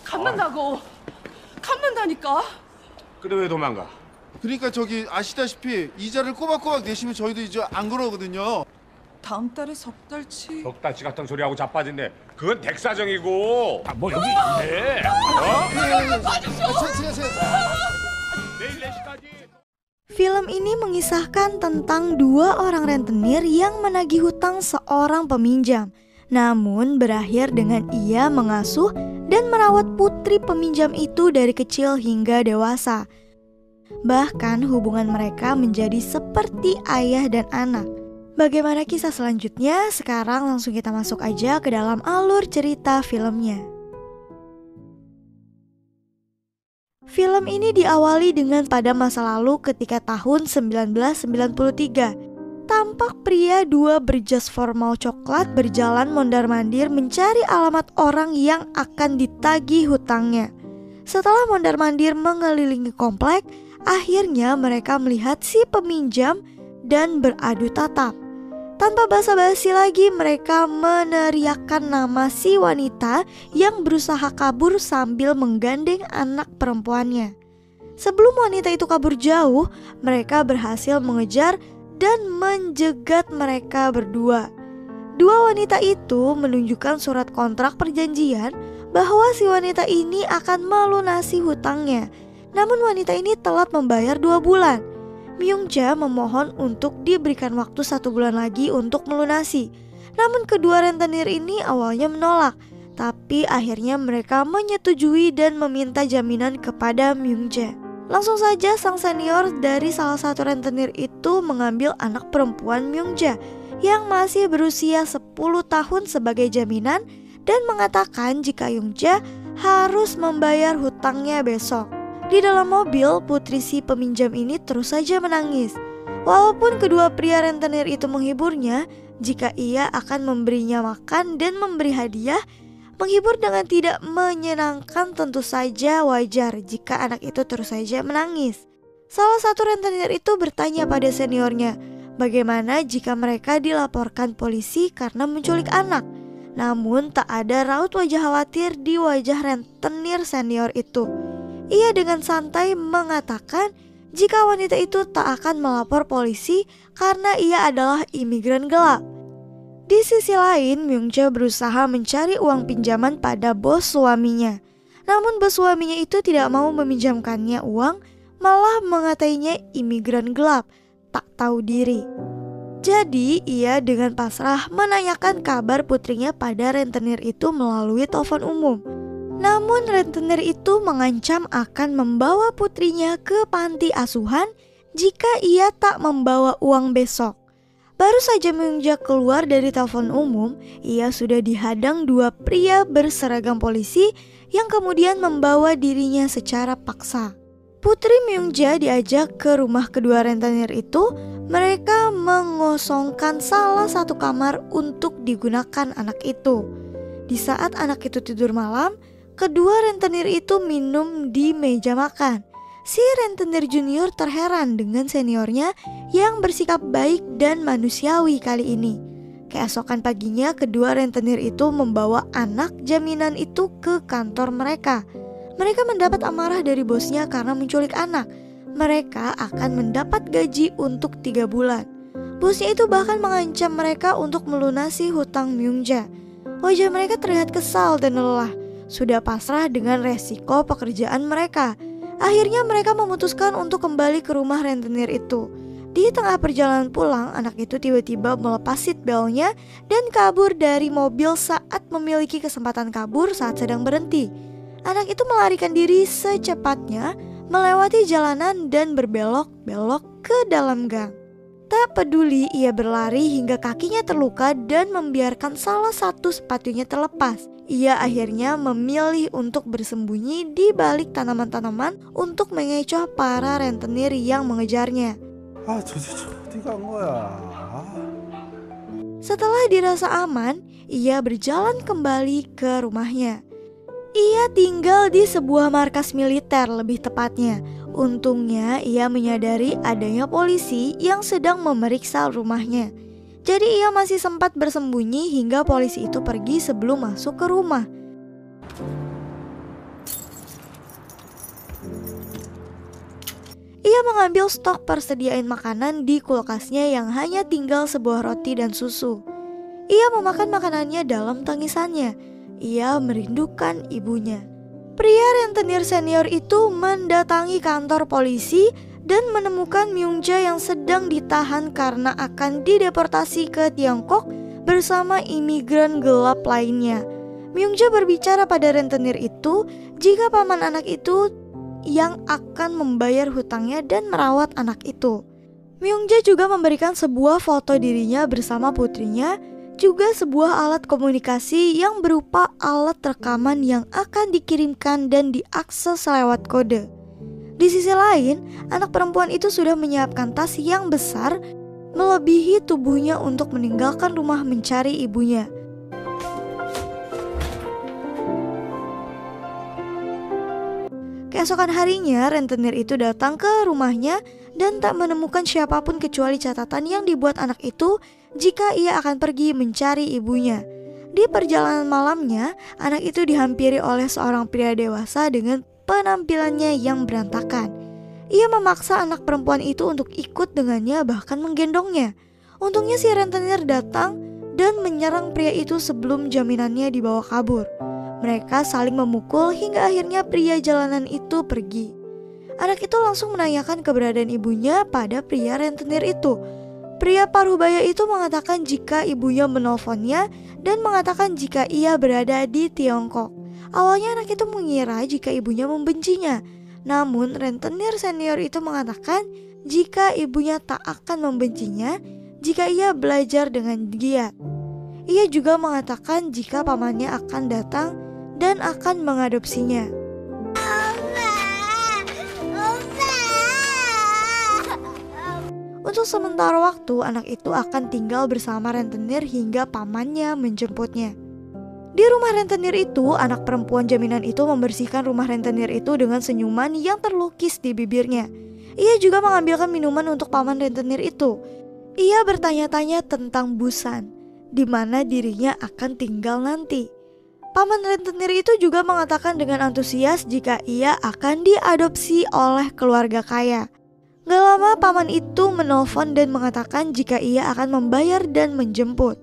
갚는다고. 갚는다니까. 근데 왜 도망가? 그러니까 저기 아시다시피 이자를 꼬박꼬박 내시면 저희도 이제 안 그러거든요. 다음 달에 석 달치. 석 달치 같은 소리하고 자빠진데 그건 덱사정이고. 뭐 여기 있네. 내일 4시까지. Film ini mengisahkan tentang dua orang rentenir yang menagih hutang seorang peminjam. Namun berakhir dengan ia mengasuh dan merawat putri peminjam itu dari kecil hingga dewasa. Bahkan hubungan mereka menjadi seperti ayah dan anak. Bagaimana kisah selanjutnya? Sekarang langsung kita masuk aja ke dalam alur cerita filmnya. Film ini diawali dengan pada masa lalu ketika tahun 1993. Tampak pria dua berjas formal coklat berjalan mondar-mandir mencari alamat orang yang akan ditagih hutangnya. Setelah mondar-mandir mengelilingi komplek, akhirnya mereka melihat si peminjam dan beradu tatap. Tanpa basa-basi lagi, mereka meneriakkan nama si wanita yang berusaha kabur sambil menggandeng anak perempuannya. Sebelum wanita itu kabur jauh, mereka berhasil mengejar dan menjegat mereka berdua. Dua wanita itu menunjukkan surat kontrak perjanjian bahwa si wanita ini akan melunasi hutangnya. Namun wanita ini telat membayar 2 bulan. Myung-ja memohon untuk diberikan waktu 1 bulan lagi untuk melunasi. Namun kedua rentenir ini awalnya menolak, tapi akhirnya mereka menyetujui dan meminta jaminan kepada Myung-ja. Langsung saja sang senior dari salah satu rentenir itu mengambil anak perempuan Myung-ja yang masih berusia 10 tahun sebagai jaminan dan mengatakan jika Myung-ja harus membayar hutangnya besok. Di dalam mobil, putri si peminjam ini terus saja menangis. Walaupun kedua pria rentenir itu menghiburnya, jika ia akan memberinya makan dan memberi hadiah, menghibur dengan tidak menyenangkan tentu saja wajar jika anak itu terus saja menangis. Salah satu rentenir itu bertanya pada seniornya, bagaimana jika mereka dilaporkan polisi karena menculik anak. Namun tak ada raut wajah khawatir di wajah rentenir senior itu. Ia dengan santai mengatakan jika wanita itu tak akan melapor polisi karena ia adalah imigran gelap. Di sisi lain, Myung-ja berusaha mencari uang pinjaman pada bos suaminya. Namun bos suaminya itu tidak mau meminjamkannya uang, malah mengatainya imigran gelap, tak tahu diri. Jadi ia dengan pasrah menanyakan kabar putrinya pada rentenir itu melalui telepon umum. Namun rentenir itu mengancam akan membawa putrinya ke panti asuhan jika ia tak membawa uang besok. Baru saja Myung-ja keluar dari telepon umum, ia sudah dihadang 2 pria berseragam polisi yang kemudian membawa dirinya secara paksa. Putri Myung-ja diajak ke rumah kedua rentenir itu. Mereka mengosongkan salah satu kamar untuk digunakan anak itu. Di saat anak itu tidur malam, kedua rentenir itu minum di meja makan. Si rentenir junior terheran dengan seniornya yang bersikap baik dan manusiawi kali ini. Keesokan paginya kedua rentenir itu membawa anak jaminan itu ke kantor mereka. Mereka mendapat amarah dari bosnya karena menculik anak. Mereka akan mendapat gaji untuk 3 bulan. Bosnya itu bahkan mengancam mereka untuk melunasi hutang Myung-ja. Wajah mereka terlihat kesal dan lelah. Sudah pasrah dengan resiko pekerjaan mereka. Akhirnya mereka memutuskan untuk kembali ke rumah rentenir itu. Di tengah perjalanan pulang, anak itu tiba-tiba melepas seat beltnya dan kabur dari mobil saat memiliki kesempatan kabur saat sedang berhenti. Anak itu melarikan diri secepatnya, melewati jalanan dan berbelok-belok ke dalam gang. Tak peduli ia berlari hingga kakinya terluka dan membiarkan salah satu sepatunya terlepas. Ia akhirnya memilih untuk bersembunyi di balik tanaman-tanaman untuk mengecoh para rentenir yang mengejarnya. Setelah dirasa aman, ia berjalan kembali ke rumahnya. Ia tinggal di sebuah markas militer lebih tepatnya. Untungnya ia menyadari adanya polisi yang sedang memeriksa rumahnya. Jadi ia masih sempat bersembunyi hingga polisi itu pergi sebelum masuk ke rumah. Ia mengambil stok persediaan makanan di kulkasnya yang hanya tinggal sebuah roti dan susu. Ia memakan makanannya dalam tangisannya. Ia merindukan ibunya. Pria rentenir senior itu mendatangi kantor polisi dan menemukan Myung-jae yang sedang ditahan karena akan dideportasi ke Tiongkok bersama imigran gelap lainnya. Myung-jae berbicara pada rentenir itu jika paman anak itu yang akan membayar hutangnya dan merawat anak itu. Myung-jae juga memberikan sebuah foto dirinya bersama putrinya, juga sebuah alat komunikasi yang berupa alat rekaman yang akan dikirimkan dan diakses lewat kode. Di sisi lain, anak perempuan itu sudah menyiapkan tas yang besar melebihi tubuhnya untuk meninggalkan rumah mencari ibunya. Keesokan harinya, rentenir itu datang ke rumahnya dan tak menemukan siapapun kecuali catatan yang dibuat anak itu jika ia akan pergi mencari ibunya. Di perjalanan malamnya, anak itu dihampiri oleh seorang pria dewasa dengan penampilannya yang berantakan. Ia memaksa anak perempuan itu untuk ikut dengannya, bahkan menggendongnya. Untungnya si rentenir datang dan menyerang pria itu sebelum jaminannya dibawa kabur. Mereka saling memukul hingga akhirnya pria jalanan itu pergi. Anak itu langsung menanyakan keberadaan ibunya pada pria rentenir itu. Pria paruh baya itu mengatakan jika ibunya menelponnya dan mengatakan jika ia berada di Tiongkok. Awalnya anak itu mengira jika ibunya membencinya. Namun rentenir senior itu mengatakan jika ibunya tak akan membencinya jika ia belajar dengan giat. Ia juga mengatakan jika pamannya akan datang dan akan mengadopsinya. Untuk sementara waktu, anak itu akan tinggal bersama rentenir hingga pamannya menjemputnya. Di rumah rentenir itu, anak perempuan jaminan itu membersihkan rumah rentenir itu dengan senyuman yang terlukis di bibirnya. Ia juga mengambilkan minuman untuk paman rentenir itu. Ia bertanya-tanya tentang Busan, di mana dirinya akan tinggal nanti. Paman rentenir itu juga mengatakan dengan antusias jika ia akan diadopsi oleh keluarga kaya. Gak lama paman itu menelpon dan mengatakan jika ia akan membayar dan menjemput.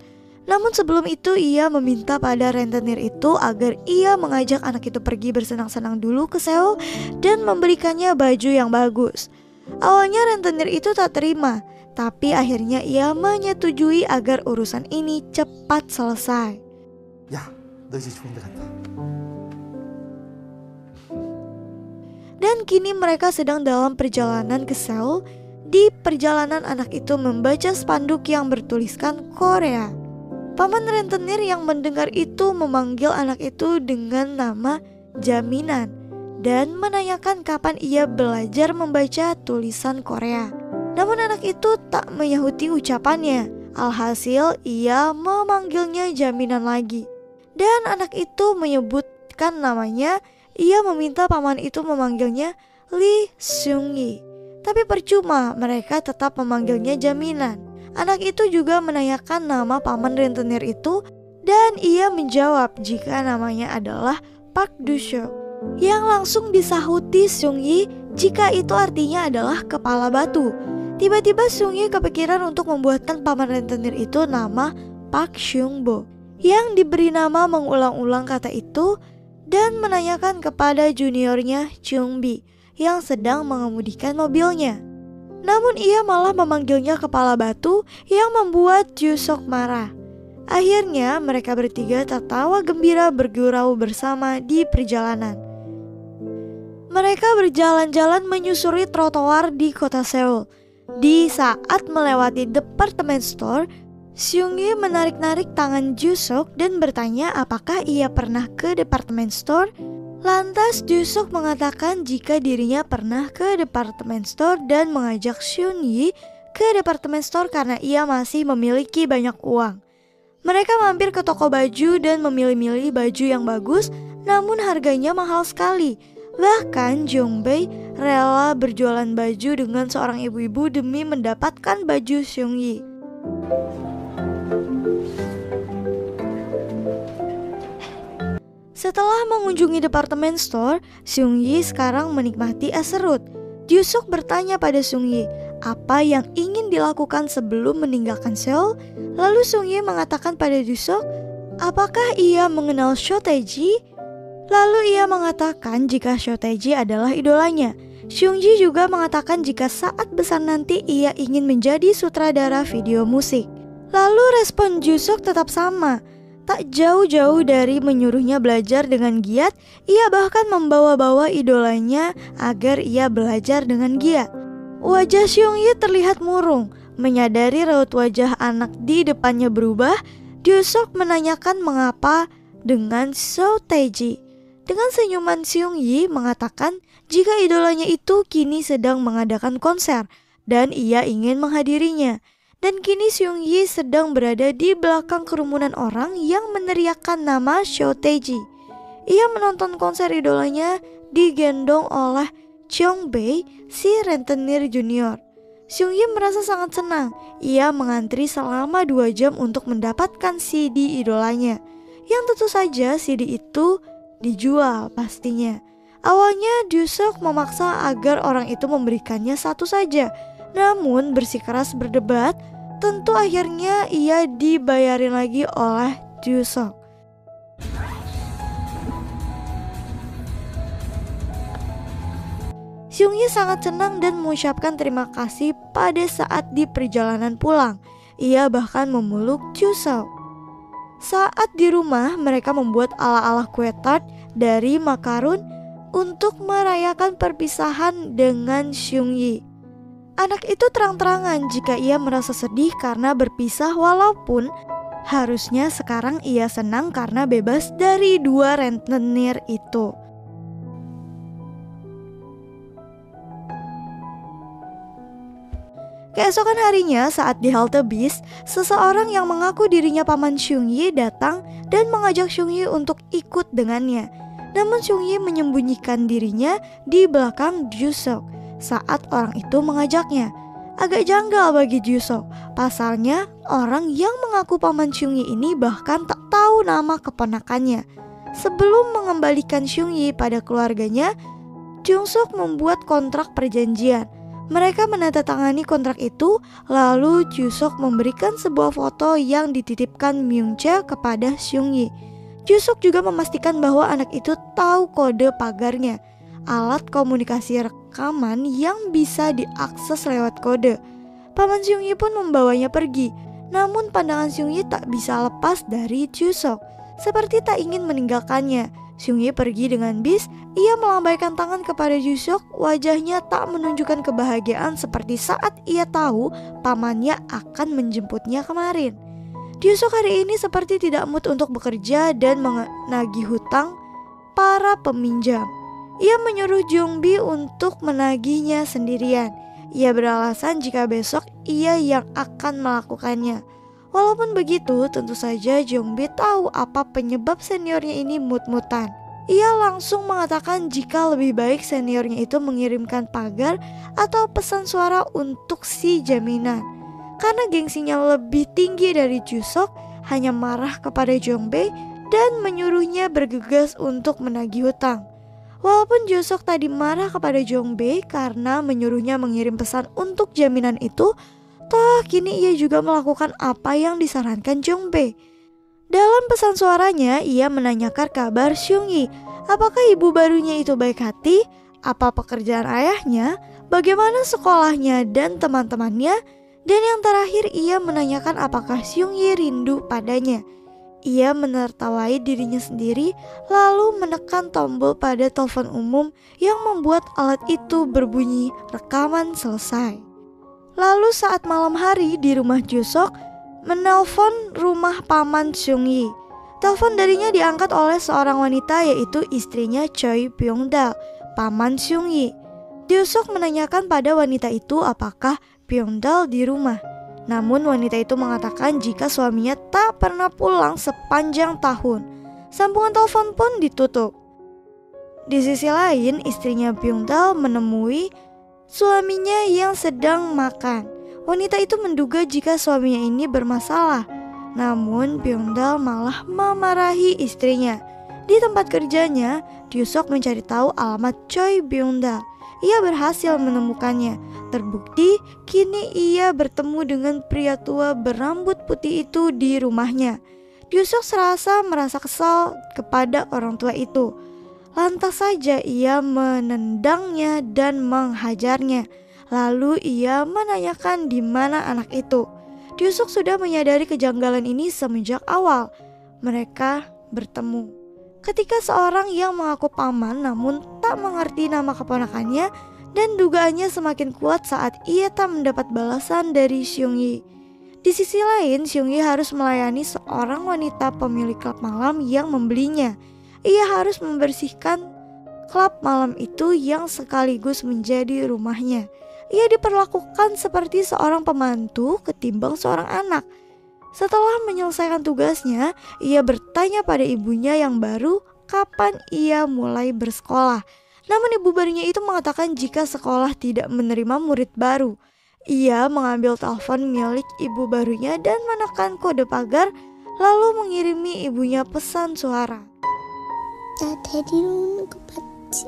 Namun sebelum itu ia meminta pada rentenir itu agar ia mengajak anak itu pergi bersenang-senang dulu ke Seoul dan memberikannya baju yang bagus. Awalnya rentenir itu tak terima, tapi akhirnya ia menyetujui agar urusan ini cepat selesai. Ya, 너 이제 좋은 데 간다. Dan kini mereka sedang dalam perjalanan ke Seoul. Di perjalanan anak itu membaca spanduk yang bertuliskan Korea. Paman rentenir yang mendengar itu memanggil anak itu dengan nama Jaminan dan menanyakan kapan ia belajar membaca tulisan Korea. Namun anak itu tak menyahuti ucapannya. Alhasil ia memanggilnya Jaminan lagi. Dan anak itu menyebutkan namanya. Ia meminta paman itu memanggilnya Lee Seung-yi. Tapi percuma, mereka tetap memanggilnya Jaminan. Anak itu juga menanyakan nama paman rentenir itu dan ia menjawab jika namanya adalah Park Do-seok, yang langsung disahuti Seung-yi jika itu artinya adalah kepala batu. Tiba-tiba Seung-yi kepikiran untuk membuatkan paman rentenir itu nama Park Seung-bo, yang diberi nama mengulang-ulang kata itu dan menanyakan kepada juniornya Chung-bi yang sedang mengemudikan mobilnya. Namun ia malah memanggilnya kepala batu yang membuat Ju-seok marah. Akhirnya mereka bertiga tertawa gembira bergurau bersama di perjalanan. Mereka berjalan-jalan menyusuri trotoar di kota Seoul. Di saat melewati department store, Seung-yi menarik-narik tangan Ju-seok dan bertanya apakah ia pernah ke department store. Lantas Ju-seok mengatakan jika dirinya pernah ke department store dan mengajak Seung-yi ke department store karena ia masih memiliki banyak uang. Mereka mampir ke toko baju dan memilih-milih baju yang bagus, namun harganya mahal sekali. Bahkan Jong-bae rela berjualan baju dengan seorang ibu-ibu demi mendapatkan baju Seung-yi. Setelah mengunjungi departemen store, Seung-yi sekarang menikmati es serut. Jusuk bertanya pada Seung-yi apa yang ingin dilakukan sebelum meninggalkan Seoul. Lalu Seung-yi mengatakan pada Jusuk apakah ia mengenal Seo Tae-ji. Lalu ia mengatakan jika Seo Tae-ji adalah idolanya. Seung-ji juga mengatakan jika saat besar nanti ia ingin menjadi sutradara video musik. Lalu respon Jusuk tetap sama. Tak jauh-jauh dari menyuruhnya belajar dengan giat, ia bahkan membawa-bawa idolanya agar ia belajar dengan giat. Wajah Seung-yi terlihat murung. Menyadari raut wajah anak di depannya berubah, Jusuk menanyakan mengapa dengan Seo Tae-ji. Dengan senyuman Seung-yi mengatakan jika idolanya itu kini sedang mengadakan konser dan ia ingin menghadirinya. Dan kini Seung-yi sedang berada di belakang kerumunan orang yang meneriakkan nama Seo Tae-ji. Ia menonton konser idolanya digendong oleh Cheong-bae, si rentenir junior. Seung-yi merasa sangat senang. Ia mengantri selama 2 jam untuk mendapatkan CD idolanya. Yang tentu saja CD itu dijual pastinya. Awalnya Jusuk memaksa agar orang itu memberikannya satu saja. Namun bersikeras berdebat, tentu akhirnya ia dibayarin lagi oleh Jusuk. Seung-yi sangat senang dan mengucapkan terima kasih pada saat di perjalanan pulang. Ia bahkan memeluk Jusuk. Saat di rumah, mereka membuat ala-ala kue tart dari makarun untuk merayakan perpisahan dengan Seung-yi. Anak itu terang-terangan jika ia merasa sedih karena berpisah, walaupun harusnya sekarang ia senang karena bebas dari 2 rentenir itu. Keesokan harinya saat di halte bis, seseorang yang mengaku dirinya paman Seung-yi datang dan mengajak Seung-yi untuk ikut dengannya. Namun Seung-yi menyembunyikan dirinya di belakang Jusuk saat orang itu mengajaknya. Agak janggal bagi Jusuk. Pasalnya orang yang mengaku paman Seung-yi ini bahkan tak tahu nama keponakannya. Sebelum mengembalikan Seung-yi pada keluarganya, Jusuk membuat kontrak perjanjian. Mereka menandatangani kontrak itu, lalu Jusuk memberikan sebuah foto yang dititipkan Myung-jae kepada Seung-yi. Jusuk juga memastikan bahwa anak itu tahu kode pagarnya, alat komunikasi rekaman yang bisa diakses lewat kode. Paman Seung-yi pun membawanya pergi, namun pandangan Seung-yi tak bisa lepas dari Jusuk, seperti tak ingin meninggalkannya. Seung-yi pergi dengan bis. Ia melambaikan tangan kepada Jusuk. Wajahnya tak menunjukkan kebahagiaan seperti saat ia tahu pamannya akan menjemputnya kemarin. Jusuk hari ini seperti tidak mood untuk bekerja dan menagih hutang para peminjam. Ia menyuruh Jung-bi untuk menagihnya sendirian. Ia beralasan jika besok ia yang akan melakukannya. Walaupun begitu, tentu saja Jung-bi tahu apa penyebab seniornya ini mut-mutan. Ia langsung mengatakan jika lebih baik seniornya itu mengirimkan pagar atau pesan suara untuk si jaminan. Karena gengsinya lebih tinggi dari Jusuk, hanya marah kepada Jung-bi dan menyuruhnya bergegas untuk menagih hutang. Walaupun Jusuk tadi marah kepada Jung-bi karena menyuruhnya mengirim pesan untuk jaminan itu, toh kini ia juga melakukan apa yang disarankan Jung-bi. Dalam pesan suaranya, ia menanyakan kabar Seung-yi. Apakah ibu barunya itu baik hati? Apa pekerjaan ayahnya? Bagaimana sekolahnya dan teman-temannya? Dan yang terakhir, ia menanyakan apakah Seung-yi rindu padanya. Ia menertawai dirinya sendiri, lalu menekan tombol pada telepon umum yang membuat alat itu berbunyi rekaman selesai. Lalu saat malam hari di rumah Jusuk, menelpon rumah paman Seung-yi. Telepon darinya diangkat oleh seorang wanita, yaitu istrinya Choi Byung-dal, paman Seung-yi. Jusuk menanyakan pada wanita itu apakah Byung-dal di rumah. Namun wanita itu mengatakan jika suaminya tak pernah pulang sepanjang tahun. Sambungan telepon pun ditutup. Di sisi lain, istrinya Byung-dal menemui suaminya yang sedang makan. Wanita itu menduga jika suaminya ini bermasalah. Namun Byung-dal malah memarahi istrinya. Di tempat kerjanya, Ryusok mencari tahu alamat Choi Byung-dal. Ia berhasil menemukannya. Terbukti, kini ia bertemu dengan pria tua berambut putih itu di rumahnya. Ryusok merasa kesal kepada orang tua itu. Lantas saja ia menendangnya dan menghajarnya. Lalu ia menanyakan di mana anak itu. Ryusok sudah menyadari kejanggalan ini semenjak awal mereka bertemu. Ketika seorang yang mengaku paman namun tak mengerti nama keponakannya, dan dugaannya semakin kuat saat ia tak mendapat balasan dari Seung-yi. Di sisi lain, Seung-yi harus melayani seorang wanita pemilik klub malam yang membelinya. Ia harus membersihkan klub malam itu yang sekaligus menjadi rumahnya. Ia diperlakukan seperti seorang pembantu ketimbang seorang anak. Setelah menyelesaikan tugasnya, ia bertanya pada ibunya yang baru kapan ia mulai bersekolah. Namun ibu barunya itu mengatakan jika sekolah tidak menerima murid baru. Ia mengambil telepon milik ibu barunya dan menekan kode pagar, lalu mengirimi ibunya pesan suara. 나 데리러 오는 거 맞지?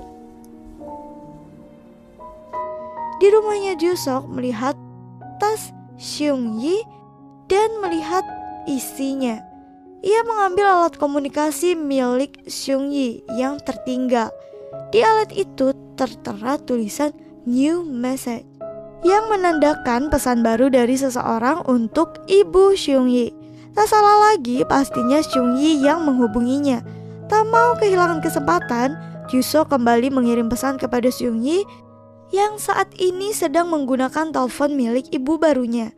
Di rumahnya Ryusok melihat tas Seung-yi dan melihat isinya. Ia mengambil alat komunikasi milik Seung-yi yang tertinggal. Di alat itu tertera tulisan new message yang menandakan pesan baru dari seseorang untuk ibu Seung-yi. Tak salah lagi, pastinya Seung-yi yang menghubunginya. Tak mau kehilangan kesempatan, Ryusok kembali mengirim pesan kepada Seung-yi yang saat ini sedang menggunakan telepon milik ibu barunya.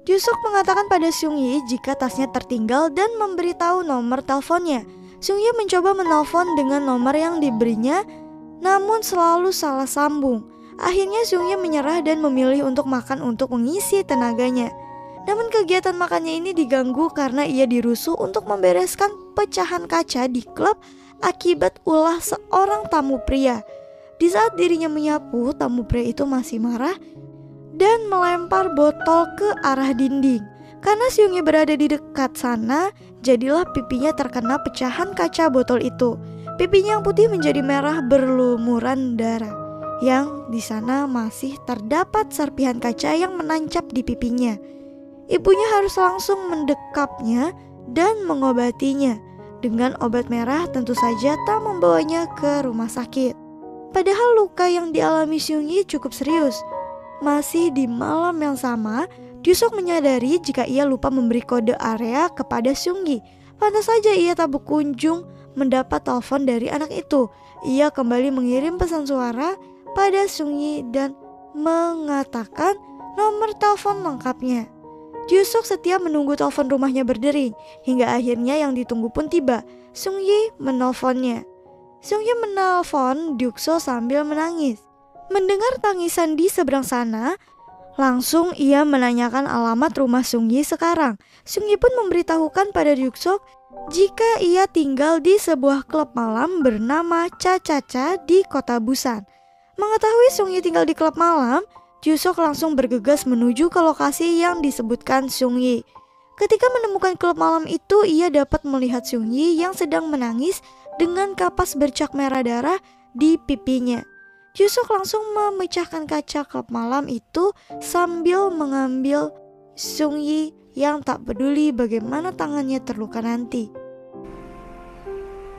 Ryusok mengatakan pada Seung-yi jika tasnya tertinggal dan memberitahu nomor teleponnya. Seung-yi mencoba menelpon dengan nomor yang diberinya, namun selalu salah sambung. Akhirnya Seung-yi menyerah dan memilih untuk makan untuk mengisi tenaganya. Namun kegiatan makannya ini diganggu karena ia dirusuh untuk membereskan pecahan kaca di klub akibat ulah seorang tamu pria. Di saat dirinya menyapu, tamu pria itu masih marah dan melempar botol ke arah dinding. Karena Seung-yi berada di dekat sana, jadilah pipinya terkena pecahan kaca botol itu. Pipinya yang putih menjadi merah berlumuran darah. Yang di sana masih terdapat serpihan kaca yang menancap di pipinya. Ibunya harus langsung mendekapnya dan mengobatinya. Dengan obat merah tentu saja tak membawanya ke rumah sakit. Padahal luka yang dialami Seung-yi cukup serius. Masih di malam yang sama, Ryusok menyadari jika ia lupa memberi kode area kepada Seung-yi. Pantas saja ia tak berkunjung mendapat telepon dari anak itu. Ia kembali mengirim pesan suara pada Seung-yi dan mengatakan nomor telepon lengkapnya. Ryusok setia menunggu telepon rumahnya berdering, hingga akhirnya yang ditunggu pun tiba. Seung-yi menelponnya. Seung-yi menelpon Ryukso sambil menangis. Mendengar tangisan di seberang sana, langsung ia menanyakan alamat rumah Seung-yi sekarang. Seung-yi pun memberitahukan pada Ryukso jika ia tinggal di sebuah klub malam bernama Cha-Cha-Cha di kota Busan. Mengetahui Seung-yi tinggal di klub malam, Ryusok langsung bergegas menuju ke lokasi yang disebutkan Seung-yi. Ketika menemukan klub malam itu, ia dapat melihat Seung-yi yang sedang menangis dengan kapas bercak merah darah di pipinya. Ryusok langsung memecahkan kaca klub malam itu sambil mengambil Seung-yi yang tak peduli bagaimana tangannya terluka nanti.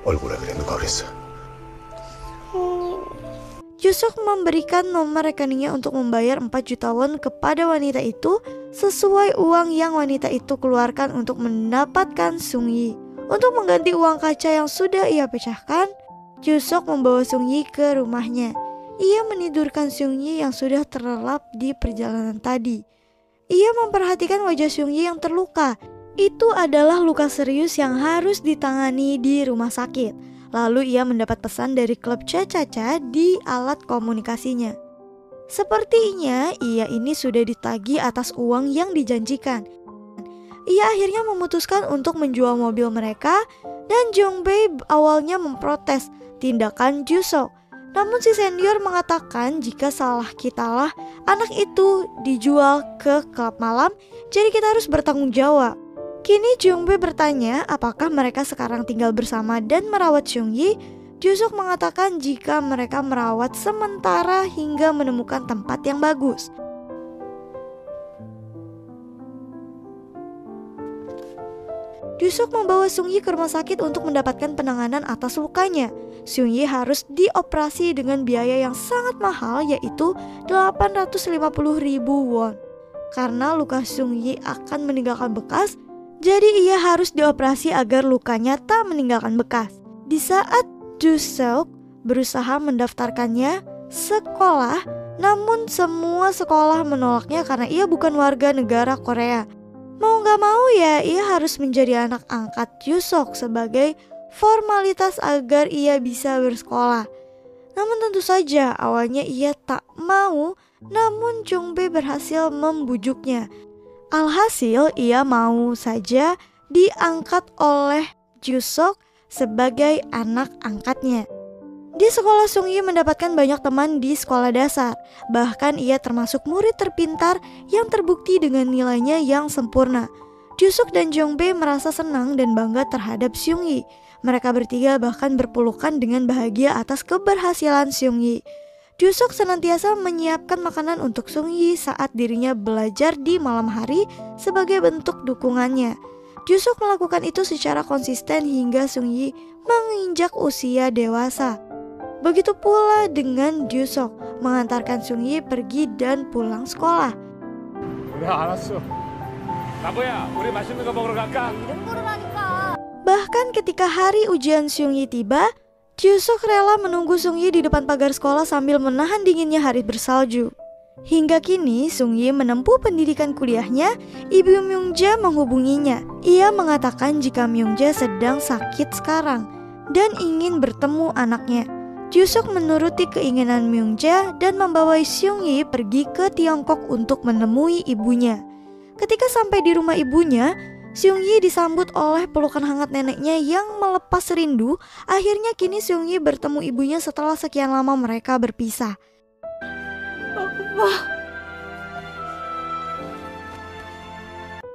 얼굴에 그래 누가 그랬어? Ryusok memberikan nomor rekeningnya untuk membayar 4 juta won kepada wanita itu sesuai uang yang wanita itu keluarkan untuk mendapatkan Seung-yi. Untuk mengganti uang kaca yang sudah ia pecahkan, Ryusok membawa Seung-yi ke rumahnya. Ia menidurkan Seung-yi yang sudah terlelap di perjalanan tadi. Ia memperhatikan wajah Seung-yi yang terluka. Itu adalah luka serius yang harus ditangani di rumah sakit. Lalu ia mendapat pesan dari klub Cha-Cha-Cha di alat komunikasinya. Sepertinya ia ini sudah ditagih atas uang yang dijanjikan. Ia akhirnya memutuskan untuk menjual mobil mereka dan Jong-bae awalnya memprotes tindakan Ryusok. Namun si senior mengatakan jika salah kitalah anak itu dijual ke klub malam, jadi kita harus bertanggung jawab. Kini Jungbae bertanya apakah mereka sekarang tinggal bersama dan merawat Seunggi. Jusuk mengatakan jika mereka merawat sementara hingga menemukan tempat yang bagus. Jusuk membawa Seunggi ke rumah sakit untuk mendapatkan penanganan atas lukanya. Seunggi harus dioperasi dengan biaya yang sangat mahal, yaitu 850.000 won. Karena luka Seunggi akan meninggalkan bekas, jadi ia harus dioperasi agar lukanya tak meninggalkan bekas. Di saat Jusuk berusaha mendaftarkannya sekolah, namun semua sekolah menolaknya karena ia bukan warga negara Korea. Mau gak mau ya, ia harus menjadi anak angkat Jusuk sebagai formalitas agar ia bisa bersekolah. Namun tentu saja awalnya ia tak mau, namun Jungbae berhasil membujuknya. Alhasil ia mau saja diangkat oleh Jusuk sebagai anak angkatnya. Di sekolah Seunggi mendapatkan banyak teman di sekolah dasar. Bahkan ia termasuk murid terpintar yang terbukti dengan nilainya yang sempurna. Jusuk dan Jungbae merasa senang dan bangga terhadap Seunggi. Mereka bertiga bahkan berpelukan dengan bahagia atas keberhasilan Seunggi. Jusuk senantiasa menyiapkan makanan untuk Seunggi saat dirinya belajar di malam hari sebagai bentuk dukungannya. Jusuk melakukan itu secara konsisten hingga Seunggi menginjak usia dewasa. Begitu pula dengan Jusuk mengantarkan Seunggi pergi dan pulang sekolah. udah 알았어. 나보야, 우리 맛있는 거 먹으러 갈까? Bahkan ketika hari ujian Seunggi tiba, Jusuk rela menunggu Seunggi di depan pagar sekolah sambil menahan dinginnya hari bersalju. Hingga kini Seunggi menempuh pendidikan kuliahnya, ibu Myungja menghubunginya. Ia mengatakan jika Myungja sedang sakit sekarang dan ingin bertemu anaknya. Jusuk menuruti keinginan Myungja dan membawa Seunggi pergi ke Tiongkok untuk menemui ibunya. Ketika sampai di rumah ibunya, Seunggi disambut oleh pelukan hangat neneknya yang melepas rindu. Akhirnya kini Seunggi bertemu ibunya setelah sekian lama mereka berpisah.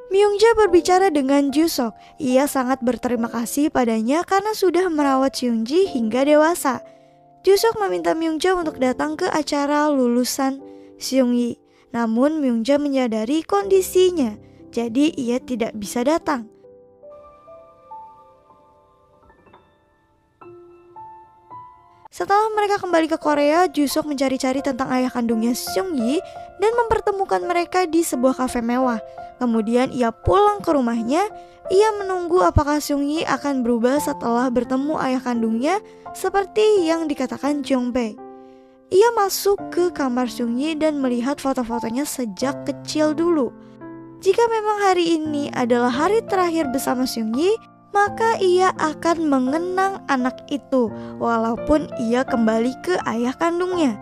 Myungja berbicara dengan Jusuk. Ia sangat berterima kasih padanya karena sudah merawat Seunggi hingga dewasa. Jusuk meminta Myungja untuk datang ke acara lulusan Seunggi. Namun Myungja menyadari kondisinya, jadi ia tidak bisa datang. Setelah mereka kembali ke Korea, Jusuk mencari-cari tentang ayah kandungnya Seunggi dan mempertemukan mereka di sebuah kafe mewah. Kemudian ia pulang ke rumahnya. Ia menunggu apakah Seunggi akan berubah setelah bertemu ayah kandungnya seperti yang dikatakan Jungbae. Ia masuk ke kamar Seunggi dan melihat foto-fotonya sejak kecil dulu. Jika memang hari ini adalah hari terakhir bersama Seunggi, maka ia akan mengenang anak itu walaupun ia kembali ke ayah kandungnya.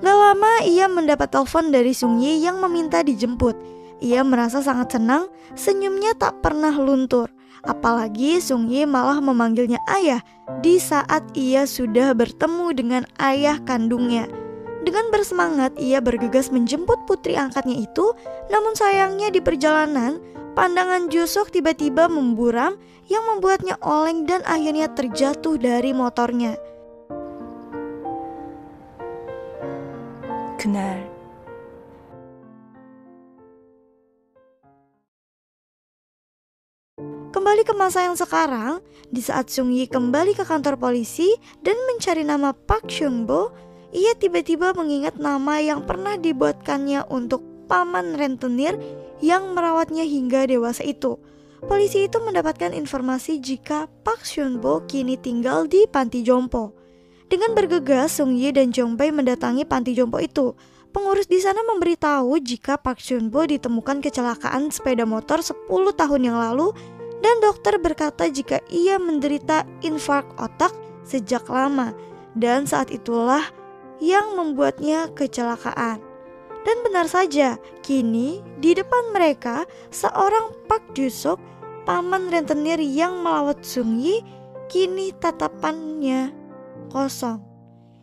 Gak lama ia mendapat telepon dari Seunggi yang meminta dijemput. Ia merasa sangat senang, senyumnya tak pernah luntur. Apalagi Seunggi malah memanggilnya ayah di saat ia sudah bertemu dengan ayah kandungnya. Dengan bersemangat ia bergegas menjemput putri angkatnya itu. Namun sayangnya di perjalanan, pandangan Jusuk tiba-tiba memburam yang membuatnya oleng dan akhirnya terjatuh dari motornya. 그날 Kembali ke masa yang sekarang, di saat Seunggi kembali ke kantor polisi dan mencari nama Park Seung-bo, ia tiba-tiba mengingat nama yang pernah dibuatkannya untuk paman rentenir yang merawatnya hingga dewasa itu. Polisi itu mendapatkan informasi jika Park Seung-bo kini tinggal di panti jompo. Dengan bergegas, Seunggi dan Jungbae mendatangi panti jompo itu. Pengurus di sana memberitahu jika Park Seung-bo ditemukan kecelakaan sepeda motor 10 tahun yang lalu dan dokter berkata jika ia menderita infark otak sejak lama dan saat itulah yang membuatnya kecelakaan. Dan benar saja, kini di depan mereka seorang Park Jusuk, paman rentenir yang melawat Seunggi, kini tatapannya kosong.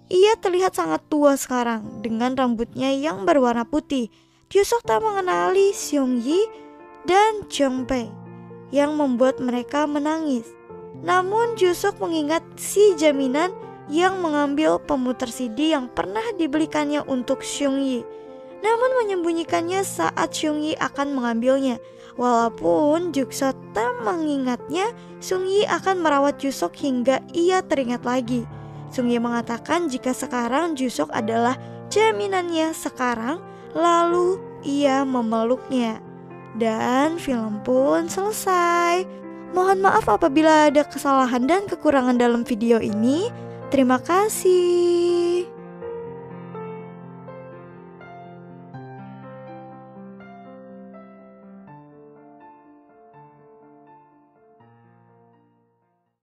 Ia terlihat sangat tua sekarang dengan rambutnya yang berwarna putih. Jusuk tak mengenali Seunggi dan Jungbae. yang membuat mereka menangis. Namun Jusuk mengingat si jaminan yang mengambil pemutar CD yang pernah dibelikannya untuk Seunggi, namun menyembunyikannya saat Seunggi akan mengambilnya. Walaupun Jusuk tak mengingatnya, Seunggi akan merawat Jusuk hingga ia teringat lagi. Seunggi mengatakan jika sekarang Jusuk adalah jaminannya sekarang, lalu ia memeluknya. Dan film pun selesai. Mohon maaf apabila ada kesalahan dan kekurangan dalam video ini. Terima kasih.